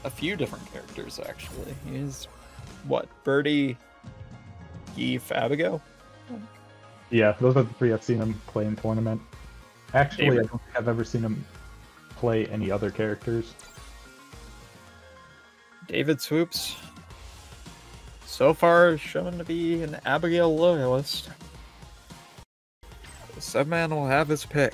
a few different characters, actually. He's, what, Birdie, Geef, Abigail? Yeah, those are the three I've seen him play in tournament. Actually, I don't think I've ever seen him play any other characters. DavidSwoops, so far shown to be an Abigail loyalist. Cebman will have his pick.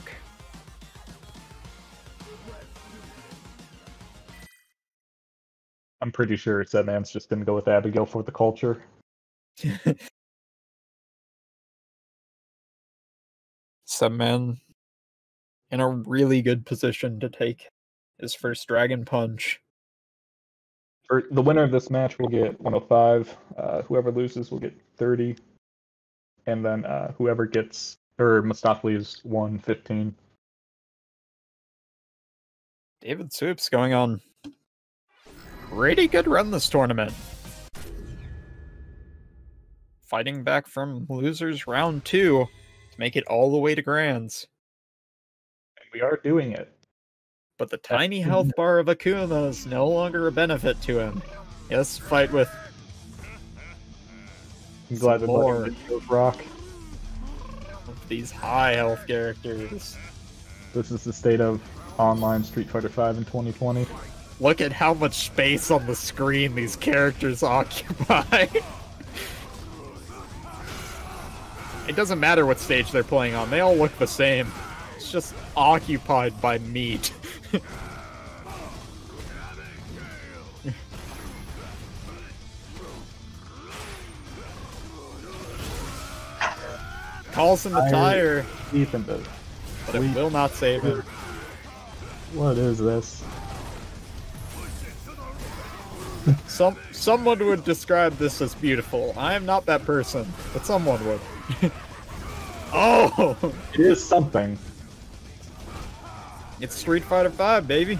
I'm pretty sure Cebman's just gonna go with Abigail for the culture. Cebman in a really good position to take his first Dragon Punch. The winner of this match will get 105. Whoever loses will get 30. And then whoever gets, or Mustafa leaves 115. DavidSwoops going on pretty good run this tournament. Fighting back from losers round 2 to make it all the way to Grands. And we are doing it. But the tiny health bar of Akuma is no longer a benefit to him. He has to fight with I'm glad that more rock. Of these high health characters. This is the state of online Street Fighter V in 2020. Look at how much space on the screen these characters occupy. It doesn't matter what stage they're playing on, they all look the same. It's just occupied by meat. Calls in the tire, Ethan does. but it will not save him. What is this? Someone would describe this as beautiful. I am not that person, but someone would. Oh! It is something. It's Street Fighter V, baby.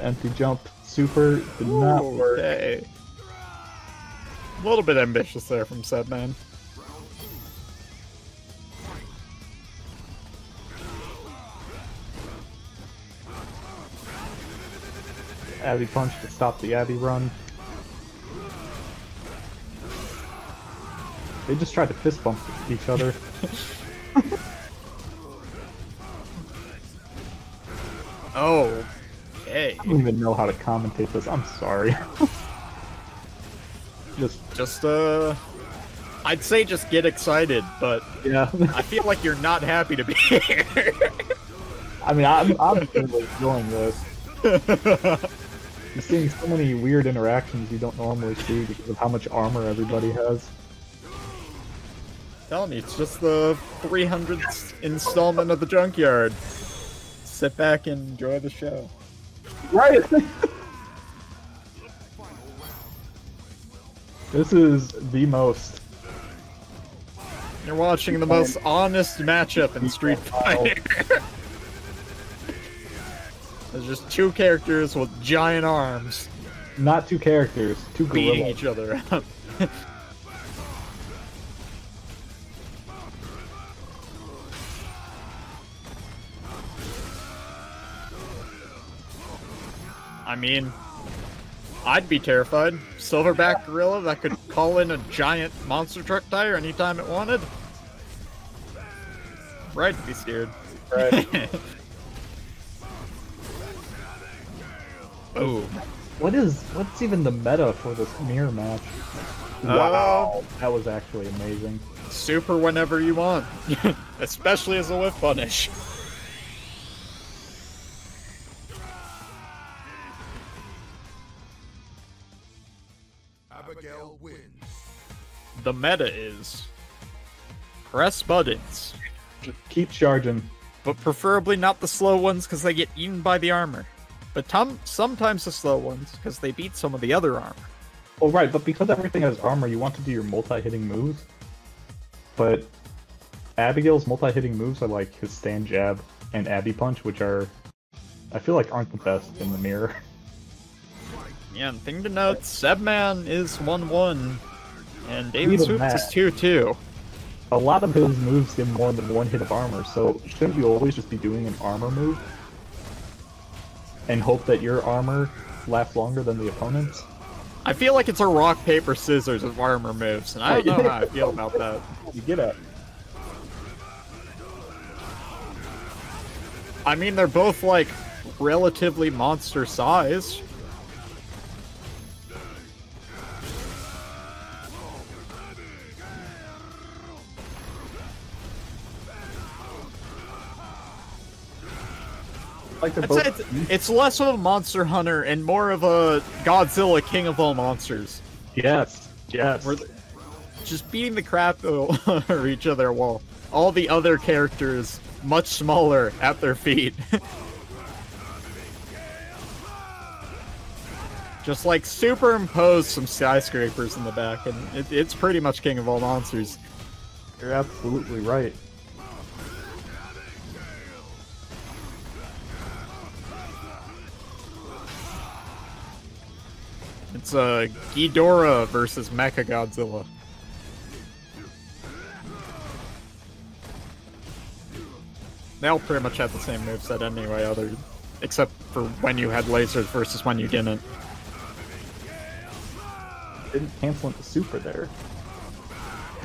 Empty jump super did not work. Okay. A little bit ambitious there from Cebman. Abby punch to stop the Abby run. They just tried to fist bump each other. Oh, okay. I don't even know how to commentate this. I'm sorry. I'd say just get excited, but yeah. I feel like you're not happy to be here. I mean, I'm really enjoying this. You're seeing so many weird interactions you don't normally see because of how much armor everybody has. Telling you, it's just the 300th installment of the Junkyard. Sit back and enjoy the show. Right! This is the most. You're watching the most honest matchup in Street Fighter. There's just two characters with giant arms. Not two characters, two beating gorillas. each other up. I mean, I'd be terrified. Silverback gorilla that could call in a giant monster truck tire anytime it wanted. Right to be scared. Right. Boom. What's even the meta for this mirror match? Wow, that was actually amazing. Super whenever you want. Especially as a whiff punish. Abigail wins. The meta is press buttons, Just keep charging. but preferably not the slow ones because they get eaten by the armor. But sometimes the slow ones because they beat some of the other armor. Oh right, but because everything has armor, you want to do your multi-hitting moves. But Abigail's multi-hitting moves are like his stand jab and Abby punch, which are, I feel like, aren't the best in the mirror. Yeah, and thing to note, Cebman is 1-1, and DavidSwoops is 2-2. a lot of his moves give more than one hit of armor, so shouldn't you always just be doing an armor move? And hope that your armor lasts longer than the opponent's? I feel like it's a rock, paper, scissors of armor moves, and I don't know how I feel about that. You get it. I mean, they're both, like, relatively monster-sized. Like I'd say it's less of a Monster Hunter and more of a Godzilla King of all monsters. Yes, yes. We're just beating the crap out of each other while all the other characters, much smaller, at their feet. Just like superimpose some skyscrapers in the back, and it's pretty much King of all monsters. You're absolutely right. It's Ghidorah versus Mechagodzilla. They all pretty much have the same moveset anyway, except for when you had lasers versus when you didn't. Didn't cancel into super there.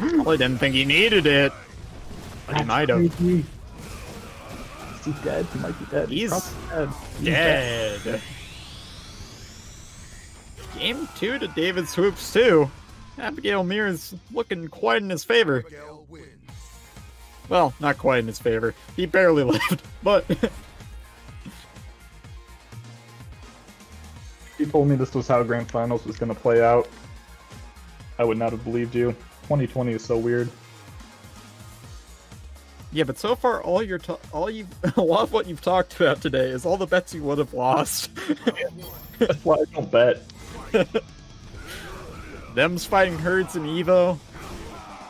Well, I didn't think he needed it. But he might have. Is he dead? He might be dead. He's dead. Dead. Game 2 to DavidSwoops 2. Abigail Mirror's looking quite in his favor. Well, not quite in his favor. He barely lived, but... You told me this was how Grand Finals was going to play out. I would not have believed you. 2020 is so weird. Yeah, but so far, a lot of what you've talked about today is all the bets you would have lost. That's why I don't bet. Them's fighting Herds and Evo.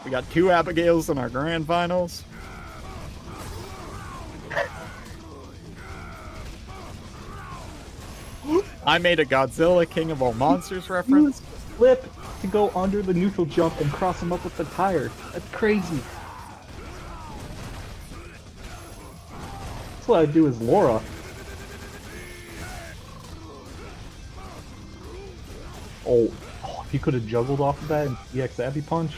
We got 2 Abigails in our grand finals. I made a Godzilla King of all monsters reference. Flip to go under the neutral jump and cross him up with the tire. That's crazy. That's what I do as Laura. Oh, if you could have juggled off of that and EX Abby punch.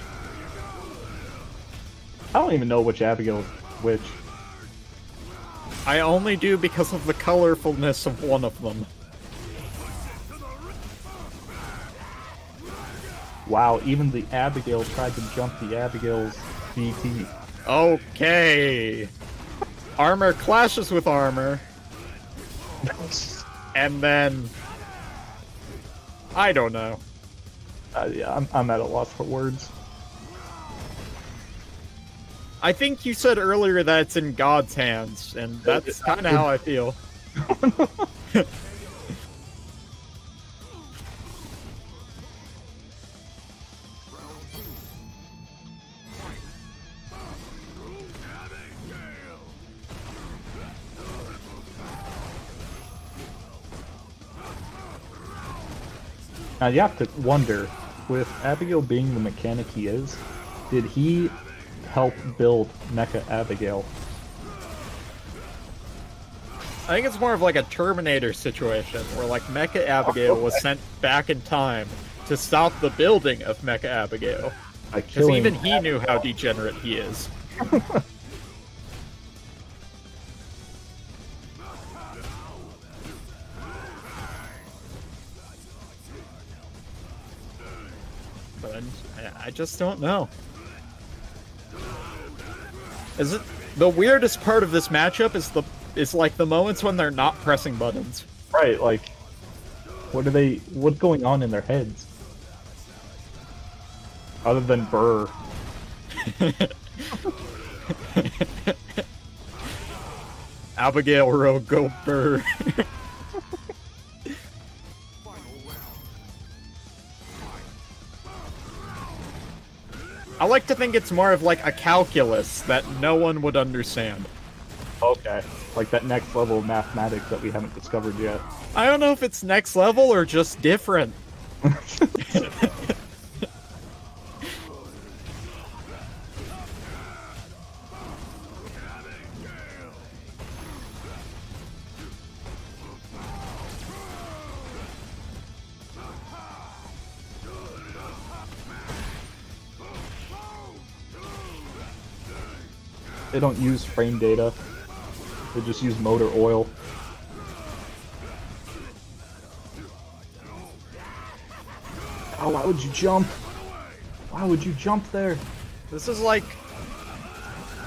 I don't even know which Abigail is which. I only do because of the colorfulness of one of them. Wow, even the Abigail tried to jump the Abigail's DT. Okay. Armor clashes with armor. And then... I don't know. Yeah, I'm at a loss for words. I think you said earlier that it's in God's hands, and that's kind of how I feel. Now you have to wonder, with Abigail being the mechanic he is, did he help build Mecha Abigail? I think it's more of like a Terminator situation, where like Mecha Abigail was sent back in time to stop the building of Mecha Abigail. Because even he knew how degenerate he is. But I just don't know. Is it the weirdest part of this matchup is like the moments when they're not pressing buttons. Right, like what's going on in their heads? Other than Burr. Abigail Rowe, go Burr. I like to think it's more of like a calculus that no one would understand. Okay, like that next level of mathematics that we haven't discovered yet. I don't know if it's next level or just different. They don't use frame data. They just use motor oil. Oh, why would you jump? Why would you jump there? This is like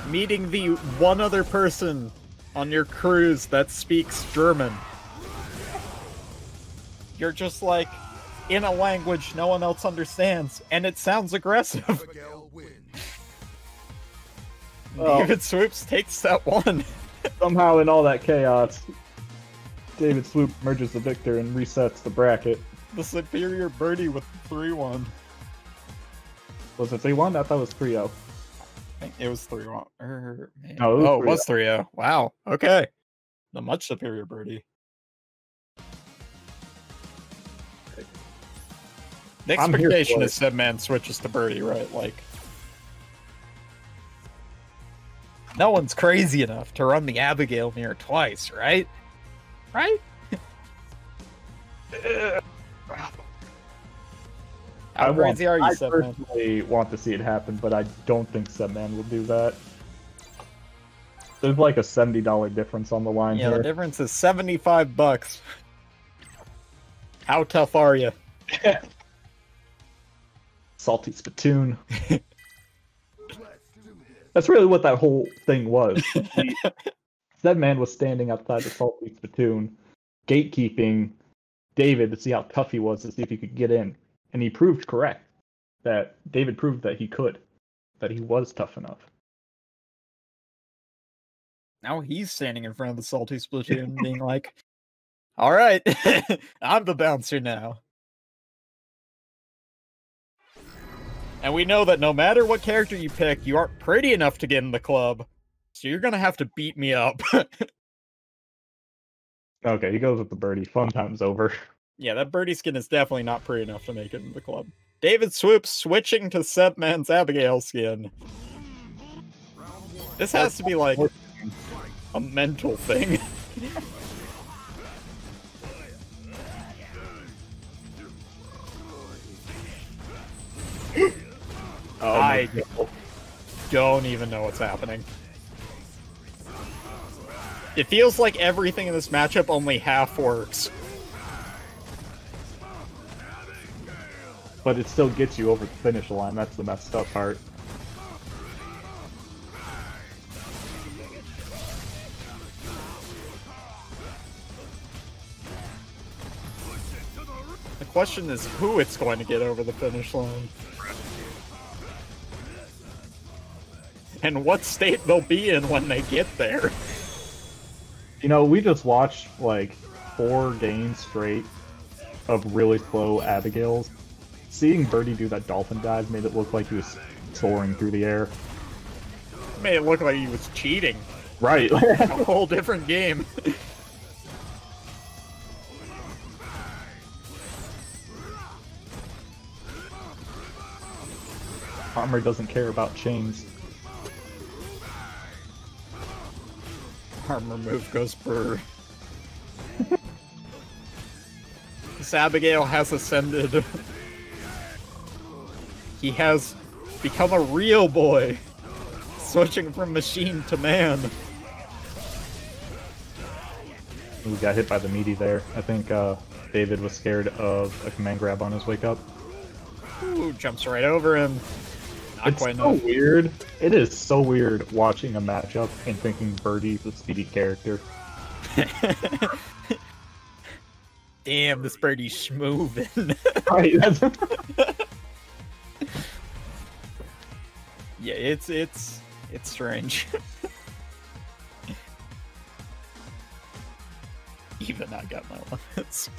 meeting the one other person on your cruise that speaks German. You're just like in a language no one else understands, and it sounds aggressive. DavidSwoops takes that one. Somehow in all that chaos, DavidSwoops merges the victor and resets the bracket. The superior Birdie with 3-1. Was it 3-1? I thought it was 3-0. I think it was 3-1. No, it was 3-0. Wow. Okay. The much superior Birdie. The expectation is Cebman switches to Birdie, right? Like, no one's crazy enough to run the Abigail mirror twice, right? Right? How crazy are you, Cebman? I personally want to see it happen, but I don't think Cebman will do that. There's like a $70 difference on the line here. Yeah, the difference is $75. How tough are you? Salty spittoon. That's really what that whole thing was. Cebman was standing outside the salty spittoon, gatekeeping David to see how tough he was, to see if he could get in. And he proved correct. That David proved that he could. That he was tough enough. Now he's standing in front of the salty spittoon being like, alright, I'm the bouncer now. And we know that no matter what character you pick, you aren't pretty enough to get in the club. So you're gonna have to beat me up. Okay, he goes with the Birdie. Fun time's over. Yeah, that Birdie skin is definitely not pretty enough to make it in the club. DavidSwoops switching to Cebman's Abigail skin. This has to be like a mental thing. I don't even know what's happening. It feels like everything in this matchup only half works. But it still gets you over the finish line. That's the messed up part. The question is who it's going to get over the finish line. And what state they'll be in when they get there. You know, we just watched like 4 games straight of really slow Abigails. Seeing Birdie do that dolphin dive made it look like he was soaring through the air. Made it look like he was cheating. Right. A whole different game. Armor doesn't care about chains. Armor move goes for... This Abigail has ascended. He has become a real boy, switching from machine to man. We got hit by the meaty there. I think David was scared of a command grab on his wake up. Ooh, jumps right over him. Not It's quite so enough. weird. It is so weird watching a matchup and thinking Birdie's a speedy character. Damn, this Birdie's schmoovin'. Right. Yeah, it's strange. Even I got my limits.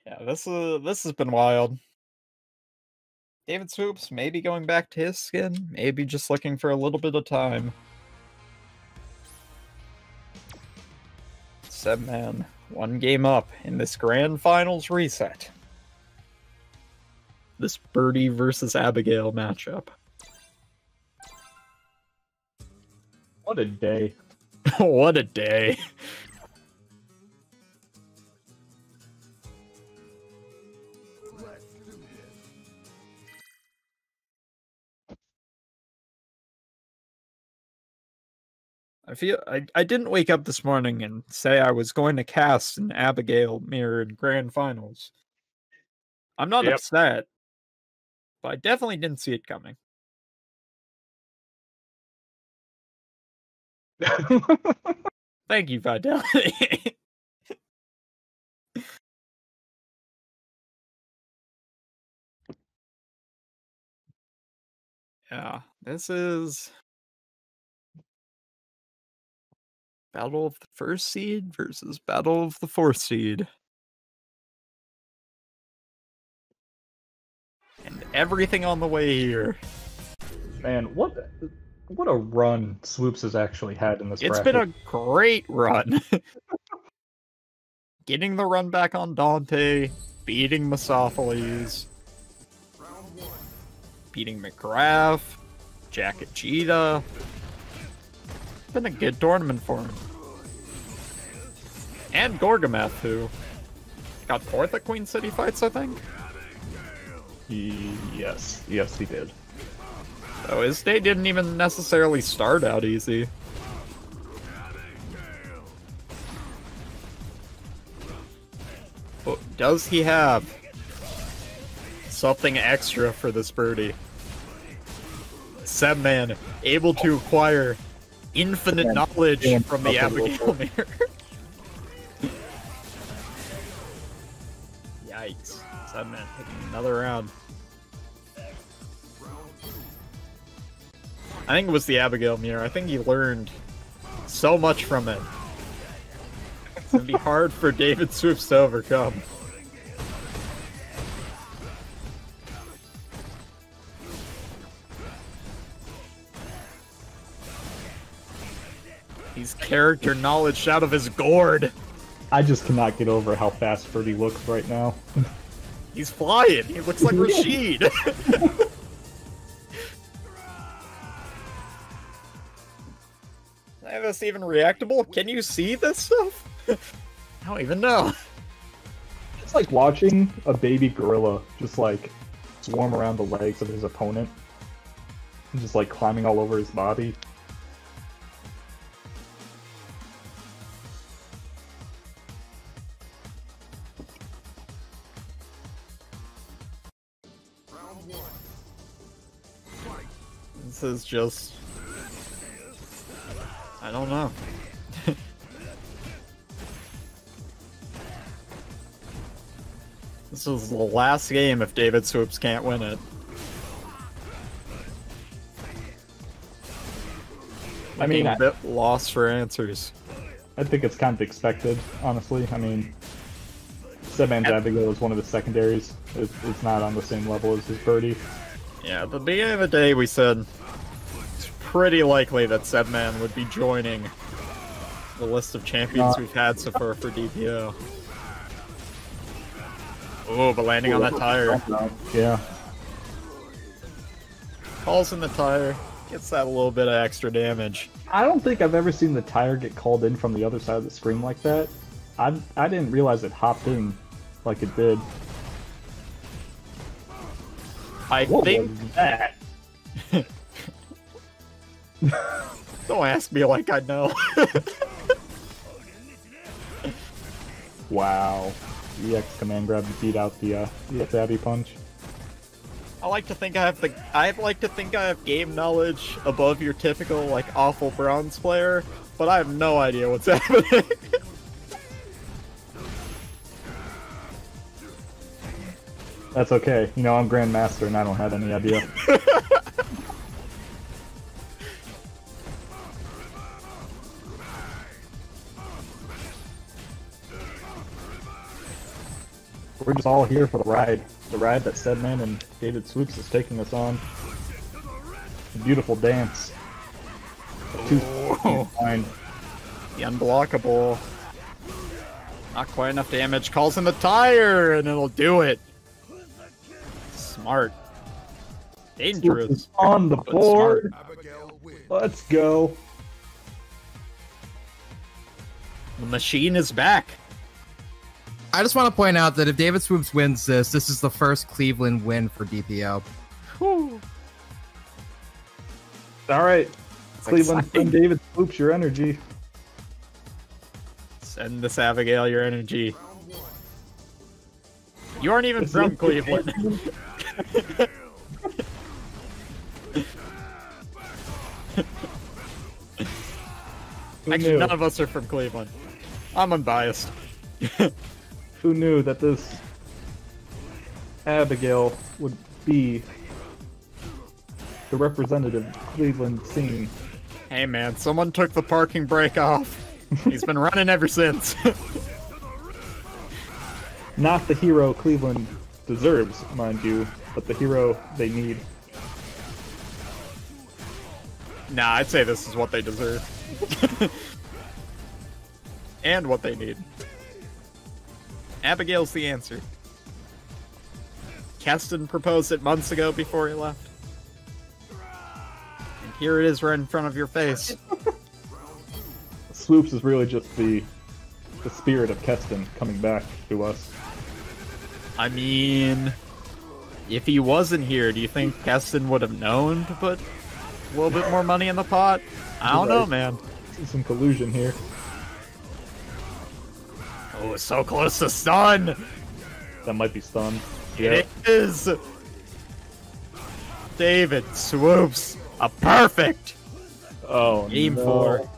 Yeah, this has been wild. DavidSwoops maybe going back to his skin, maybe just looking for a little bit of time. Cebman, 1 game up in this grand finals reset. This Birdie versus Abigail matchup. What a day. What a day. I didn't wake up this morning and say I was going to cast an Abigail mirror in grand finals. I'm not upset, but I definitely didn't see it coming. Thank you, Fidelity. Yeah, this is Battle of the first seed versus Battle of the fourth seed. And everything on the way here. Man, what a run Swoops has actually had in this bracket. It's been a great run. Getting the run back on Dante, beating Mesophiles, beating McGrath, Jacket Cheetah. Been a good tournament for him. And Gorgameth, who got 4th at Queen City Fights, I think? Yes, he did. So his day didn't even necessarily start out easy. But does he have something extra for this birdie? Cebman able to acquire infinite knowledge from the Abigail mirror. Yikes. Cebman taking another round. I think it was the Abigail mirror. I think he learned so much from it. It's gonna be hard for DavidSwoops to overcome. He's character knowledge out of his gourd. I just cannot get over how fast Birdie looks right now. He's flying. He looks like Rashid. Is this even reactable? Can you see this stuff? I don't even know. It's like watching a baby gorilla just like swarm around the legs of his opponent. And just like climbing all over his body. This is just... I don't know. This is the last game if DavidSwoops can't win it. I mean, a bit lost for answers. I think it's kind of expected, honestly. I mean, Cebman's Abigail is one of the secondaries. It's not on the same level as his birdie. Yeah, at the beginning of the day we said it's pretty likely that Cebman would be joining the list of champions we've had so far for DPO. Oh, but landing on that tire. Yeah. Calls in the tire. Gets that a little bit of extra damage. I don't think I've ever seen the tire get called in from the other side of the screen like that. I didn't realize it hopped in like it did. What think that. Don't ask me like I know. Wow. EX command grab to beat out the Abby punch. I like to think I have game knowledge above your typical like awful bronze player, but I have no idea what's happening. That's okay. You know, I'm Grandmaster and I don't have any idea. We're just all here for the ride. The ride that Cebman and DavidSwoops is taking us on. A beautiful dance. Fine. The unblockable. Not quite enough damage. Calls in the tire and it'll do it. Smart. Dangerous. On the board. Let's go. The machine is back. I just want to point out that if DavidSwoops wins this is the first Cleveland win for DPO. Whew. All right. Cleveland and David Oops, your energy. Send this Abigail your energy. You aren't even from Cleveland. Actually, none of us are from Cleveland. I'm unbiased. Who knew that this Abigail would be the representative of Cleveland scene? Hey man, someone took the parking brake off. He's been running ever since. Not the hero Cleveland deserves, mind you, but the hero they need. Nah, I'd say this is what they deserve. And what they need. Abigail's the answer. Keston proposed it months ago before he left. And here it is right in front of your face. Swoops is really just the spirit of Keston coming back to us. I mean, if he wasn't here, do you think Keston would have known to put a little bit more money in the pot? I don't know, man. Some collusion here. Oh, so close to stun! That might be stun. It is! DavidSwoops! A perfect! Oh, Aim no. for.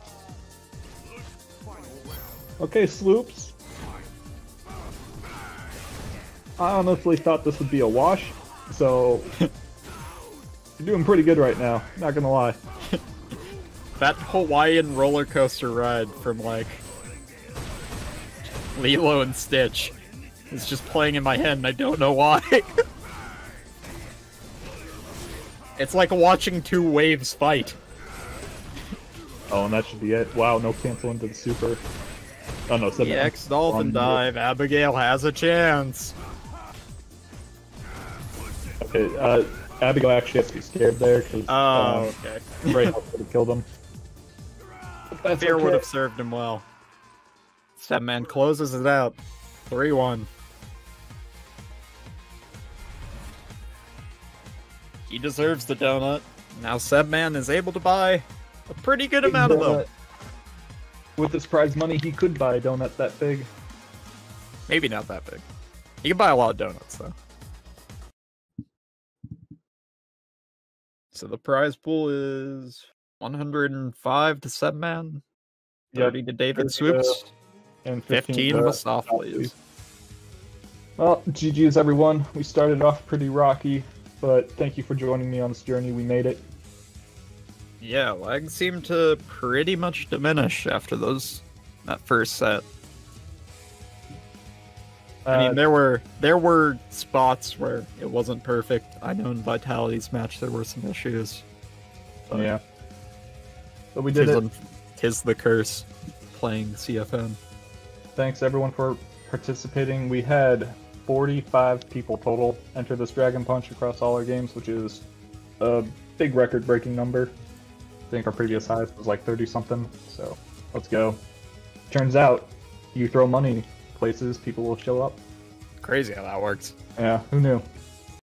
Okay, Swoops. I honestly thought this would be a wash, so you're doing pretty good right now, not gonna lie. That Hawaiian roller coaster ride from, like, Lilo and Stitch is just playing in my head and I don't know why. It's like watching two waves fight. Oh, and that should be it. Wow, no cancel into the super. Oh no, The X Dolphin dive. Abigail has a chance. Okay, Abigail actually has to be scared there because okay. Ray would have killed him. Fear would have served him well. Cebman closes it out. 3-1. He deserves the donut. Now Cebman is able to buy a pretty good amount of them. With his prize money, he could buy a donut that big. Maybe not that big. He can buy a lot of donuts, though. So the prize pool is 105 to Cebman, 30 to DavidSwoops, and 15 to Soft Please. Well, GG's everyone. We started off pretty rocky, but thank you for joining me on this journey. We made it. Yeah, legs seemed to pretty much diminish after that first set. I mean, there were spots where it wasn't perfect. I know in Vitality's match there were some issues. But yeah. But we did it. Tis the curse playing CFN. Thanks everyone for participating. We had 45 people total enter this Dragon Punch across all our games, which is a big record-breaking number. I think our previous highest was like 30-something, so let's go. Turns out, you throw money places, people will show up. Crazy how that works. Yeah, who knew?